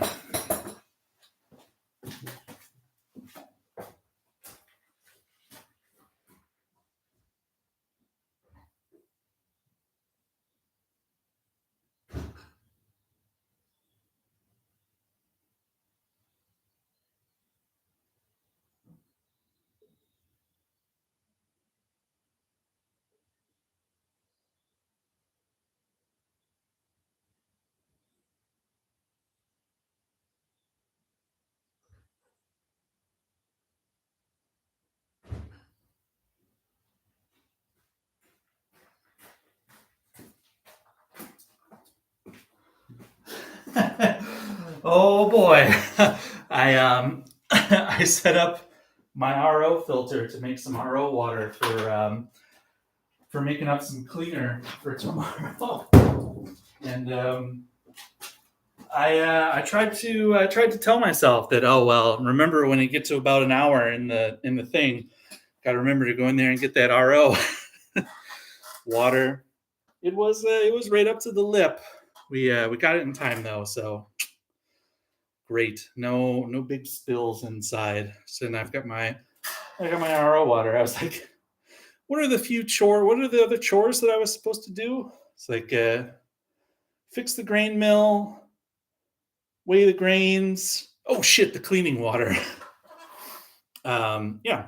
Oh boy, I I set up my RO filter to make some RO water for making up some cleaner for tomorrow, and I tried to tell myself that, oh well, remember when you get to about an hour in the thing, got to remember to go in there and get that RO water. It was right up to the lip. We got it in time though, so great. No big spills inside. So then I got my RO water. I was like, what are the few chore? What are the other chores that I was supposed to do? It's like fix the grain mill, weigh the grains. Oh shit, the cleaning water. Yeah,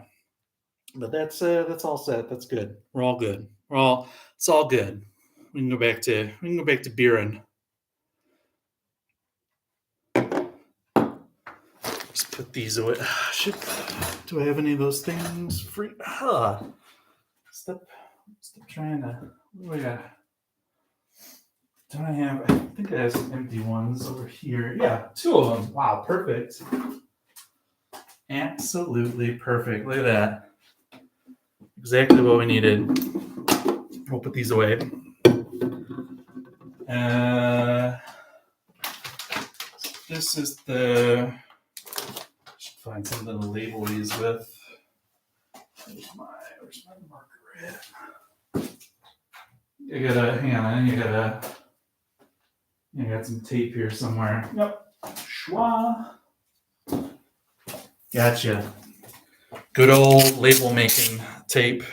but that's all set. That's good. We're all good. It's all good. We can go back to beering. Just put these away. Shit. Do I have any of those things free? Stop trying to. What do I got? Don't I have? I think I have some empty ones over here. Yeah, 2 of them. Wow, perfect. Absolutely perfect. Look at that. Exactly what we needed. We'll put these away. This is the. Should find something to label these with. Where's my marker at? You gotta hang on. You got some tape here somewhere. Yep. Schwa. Gotcha. Good old label making tape.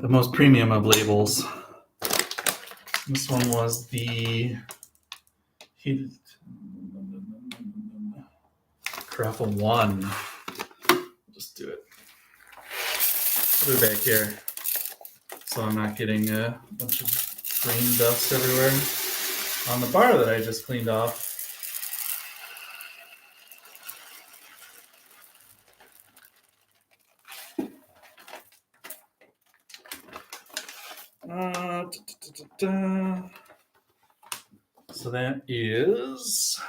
The most premium of labels. This one was the Carafa 1. Just do it. Put it back here so I'm not getting a bunch of grain dust everywhere on the bar that I just cleaned off. So that is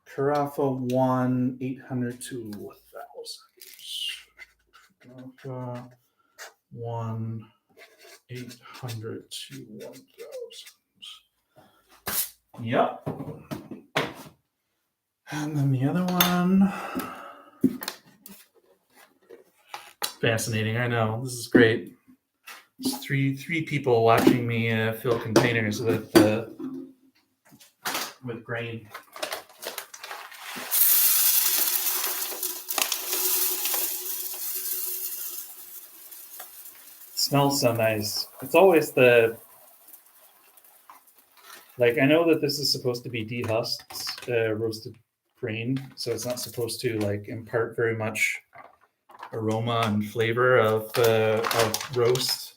Carafa 1, 800 to 1,000. Carafa 1, 800 to 1,000. Yep. And then the other one. Fascinating, I know. This is great. There's three people watching me fill containers with grain. It smells so nice. It's always I know that this is supposed to be dehusked roasted grain, so it's not supposed to impart very much aroma and flavor of roast.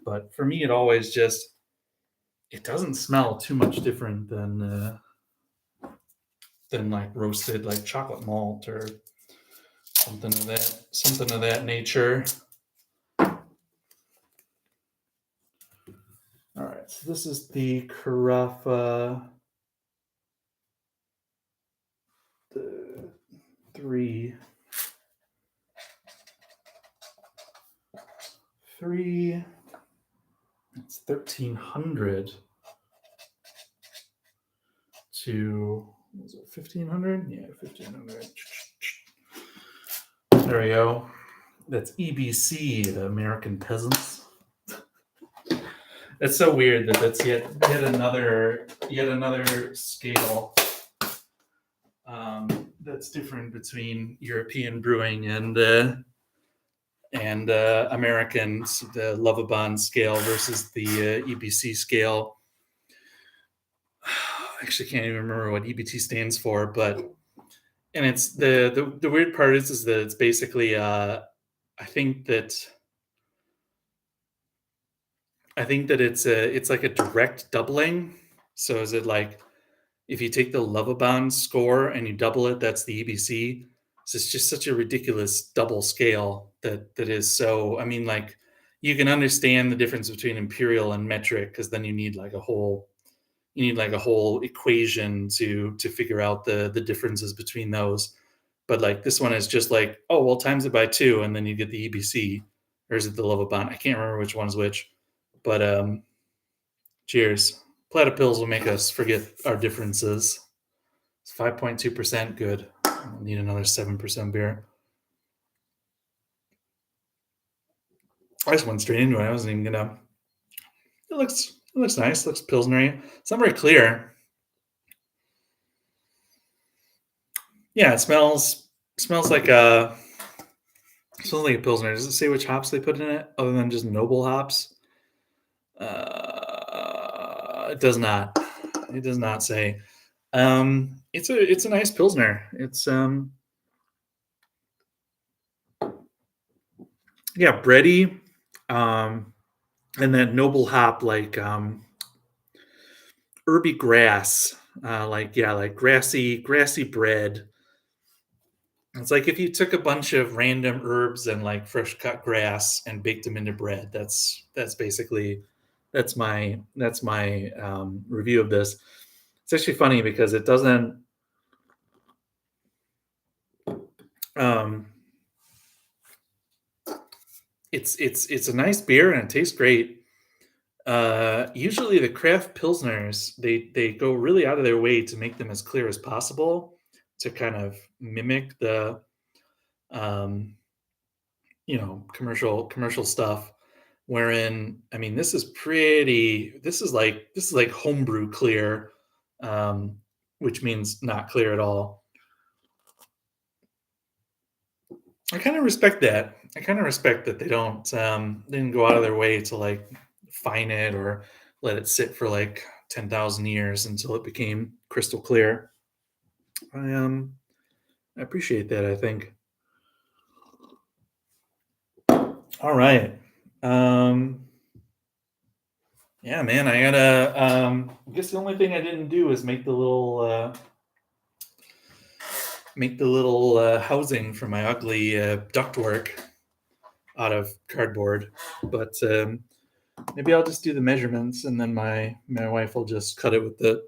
But for me, it always it doesn't smell too much different than roasted chocolate malt or something of that nature. All right, so this is the Carafa 3. It's 1,300 to, was it 1,500? Yeah, 1,500. There we go. That's EBC, the American Peasants. It's so weird that that's yet another scale that's different between European brewing and Americans, the Lovabond scale versus the EBC scale. I actually can't even remember what EBT stands for, and it's the weird part is that it's basically I think that it's like a direct doubling. So is it if you take the Lovabond score and you double it, that's the EBC. So it's just such a ridiculous double scale that is so. I mean, like you can understand the difference between imperial and metric because then you need like a whole equation to figure out the differences between those. But like this one is just like, oh well, times it by two, and then you get the EBC, or is it the level bond? I can't remember which one's which. But cheers. Platypills will make us forget our differences. It's 5.2% good. I'll need another 7% beer. I just went straight into it. I wasn't even gonna. It looks nice. Looks pilsnery. It's not very clear. Yeah, it smells like a pilsner. Does it say which hops they put in it other than just noble hops? It does not. It does not say. It's a nice pilsner. It's yeah, bready, um, and that noble hop like herby grass, like yeah, like grassy bread. It's like if you took a bunch of random herbs and like fresh cut grass and baked them into bread. That's basically that's my review of this. It's actually funny because it doesn't. Um, it's a nice beer and it tastes great. Usually the craft pilsners they go really out of their way to make them as clear as possible to kind of mimic the um, commercial stuff. Wherein, I mean, this is like homebrew clear, um, which means not clear at all. I kind of respect that. I kind of respect that they didn't go out of their way to like fine it or let it sit for like 10,000 years until it became crystal clear. I appreciate that. I think. All right. Um, yeah, man. I gotta. I guess the only thing I didn't do is make the little housing for my ugly ductwork out of cardboard. But maybe I'll just do the measurements, and then my wife will just cut it with the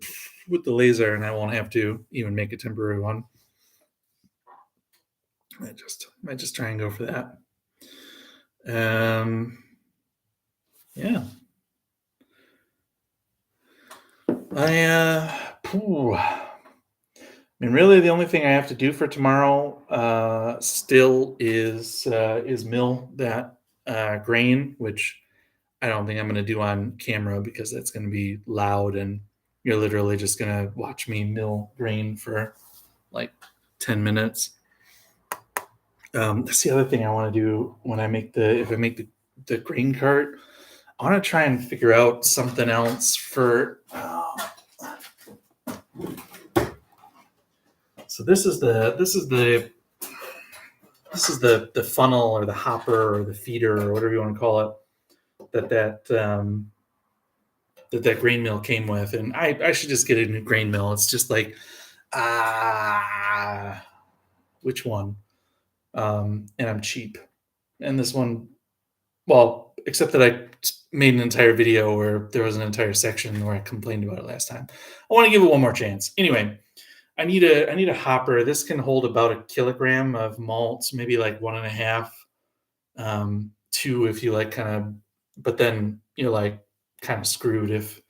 laser, and I won't have to even make a temporary one. I might just try and go for that. Yeah. I mean, really, the only thing I have to do for tomorrow still is mill that grain, which I don't think I'm going to do on camera because that's going to be loud, and you're literally just going to watch me mill grain for like 10 minutes. That's the other thing I want to do when I make if I make the grain cart. I want to try and figure out something else for. So this is the funnel or the hopper or the feeder or whatever you want to call it that grain mill came with, and I should just get a new grain mill. It's just like which one? And I'm cheap, and this one, well, except that I made an entire video where there was an entire section where I complained about it last time. I want to give it one more chance. Anyway, I need a hopper. This can hold about a kilogram of malt, maybe like 1.5, 2 if you like kind of, but then you're like kind of screwed if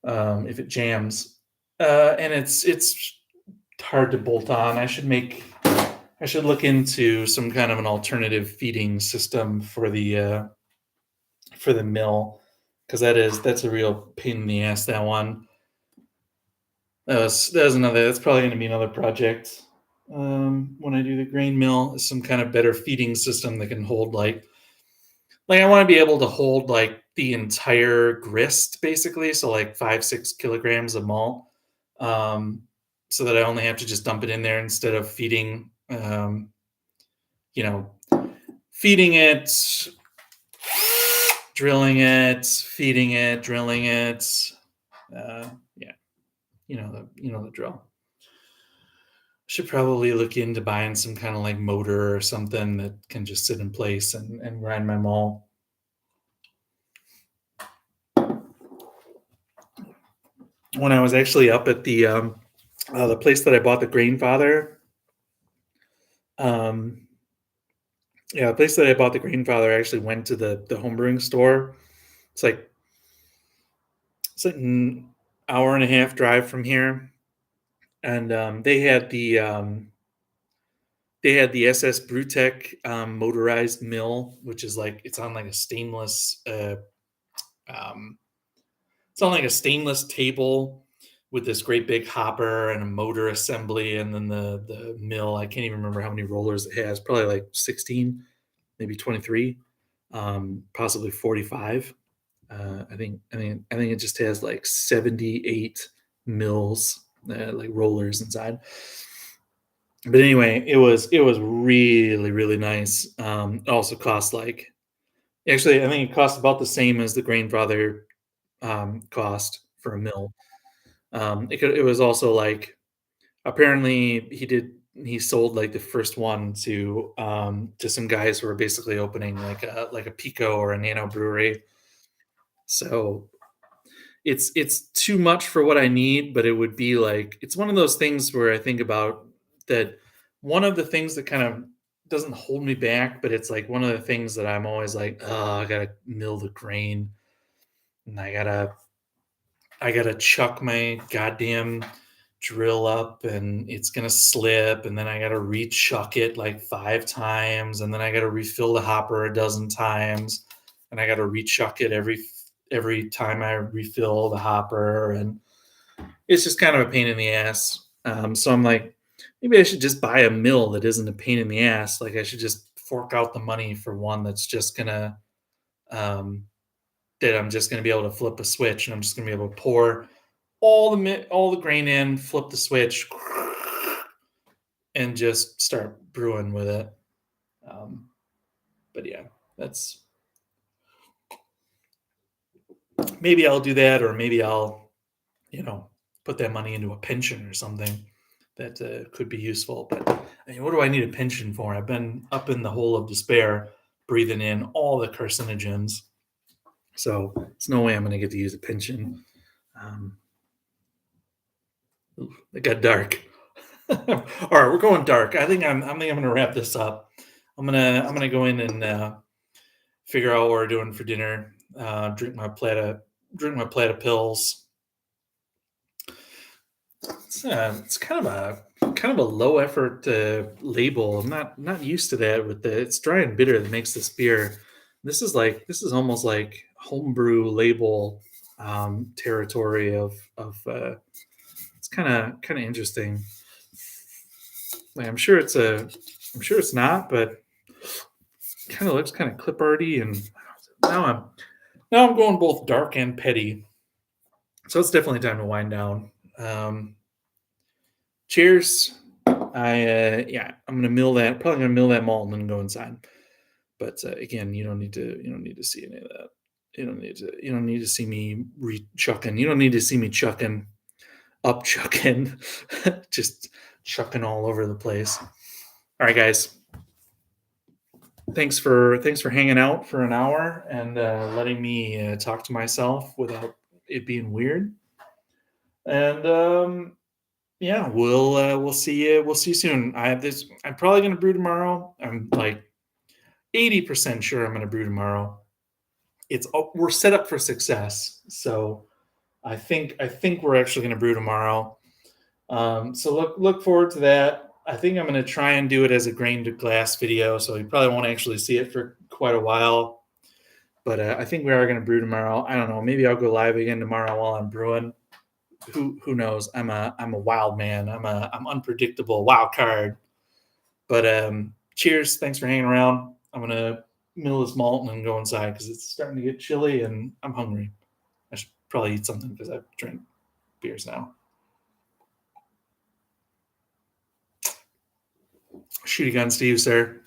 it jams. And it's hard to bolt on. I should look into some kind of an alternative feeding system for the mill because that's a real pain in the ass. That one. That's probably going to be another project when I do the grain mill. Is some kind of better feeding system that can hold like I want to be able to hold like the entire grist basically, so like 5-6 kilograms of malt, um, so that I only have to just dump it in there instead of you know, feeding it, drilling it, feeding it, drilling it. Yeah, you know the drill. Should probably look into buying some kind of like motor or something that can just sit in place and grind my malt. When I was actually up at the place that I bought the grain father, um, yeah, the place that I bought the grain father, I actually went to the homebrewing store. It's like it's like an hour and a half drive from here, and they had the SS Brewtech motorized mill, which is like it's on like a stainless um, it's on like a stainless table with this great big hopper and a motor assembly, and then the mill. I can't even remember how many rollers it has. Probably like 16, maybe 23, possibly 45. I think it just has like 78 mills, like rollers inside. But anyway, it was really really nice. It also cost like actually I think it cost about the same as the Grainfather cost for a mill. It was also like apparently he sold like the first one to some guys who were basically opening like a Pico or a Nano brewery. So it's too much for what I need, but it would be like it's one of those things where I think about that one of the things that kind of doesn't hold me back, but it's like one of the things that I'm always like, oh, I gotta mill the grain and I gotta chuck my goddamn drill up and it's gonna slip and then I gotta rechuck it like 5 times and then I gotta refill the hopper a dozen times and I gotta rechuck it every time I refill the hopper and it's just kind of a pain in the ass. So I'm like, maybe I should just buy a mill that isn't a pain in the ass. Like I should just fork out the money for one that's just gonna um, that I'm just gonna be able to flip a switch and I'm just gonna be able to pour all the grain in, flip the switch, and just start brewing with it. Um, but yeah, that's maybe I'll do that, or maybe I'll you know put that money into a pension or something that could be useful. But I mean, what do I need a pension for? I've been up in the hole of despair, breathing in all the carcinogens. So there's no way I'm going to get to use a pension. Um, it got dark. All right, we're going dark. I think I'm gonna wrap this up. I'm gonna go in and figure out what we're doing for dinner. Drink my plate of pills. It's kind of a low effort label. I'm not used to that. With the it's dry and bitter that makes this beer. This is almost like homebrew label territory of. It's kind of interesting. Like I'm sure it's not, but kind of looks kind of clip arty, and now I'm now I'm going both dark and petty. So it's definitely time to wind down. Um, cheers. I'm gonna mill that. Probably gonna mill that malt and then go inside. But again, you don't need to see any of that. You don't need to see me chucking. You don't need to see me chucking up chucking, just chucking all over the place. All right, guys. Thanks for hanging out for an hour and letting me talk to myself without it being weird. And yeah, we'll see you soon. I have this. I'm probably gonna brew tomorrow. I'm like 80% sure I'm gonna brew tomorrow. We're set up for success, so I think we're actually gonna brew tomorrow. So look forward to that. I think I'm gonna try and do it as a grain to glass video, so you probably won't actually see it for quite a while. But I think we are going to brew tomorrow. I don't know. Maybe I'll go live again tomorrow while I'm brewing. Who knows? I'm a wild man. I'm unpredictable wild card. But cheers. Thanks for hanging around. I'm gonna mill this malt and then go inside because it's starting to get chilly and I'm hungry. I should probably eat something because I've drank beers now. Shoot guns to you, sir.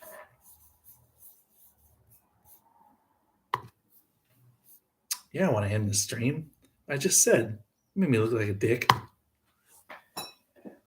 Yeah, I want to end the stream. I just said, you made me look like a dick.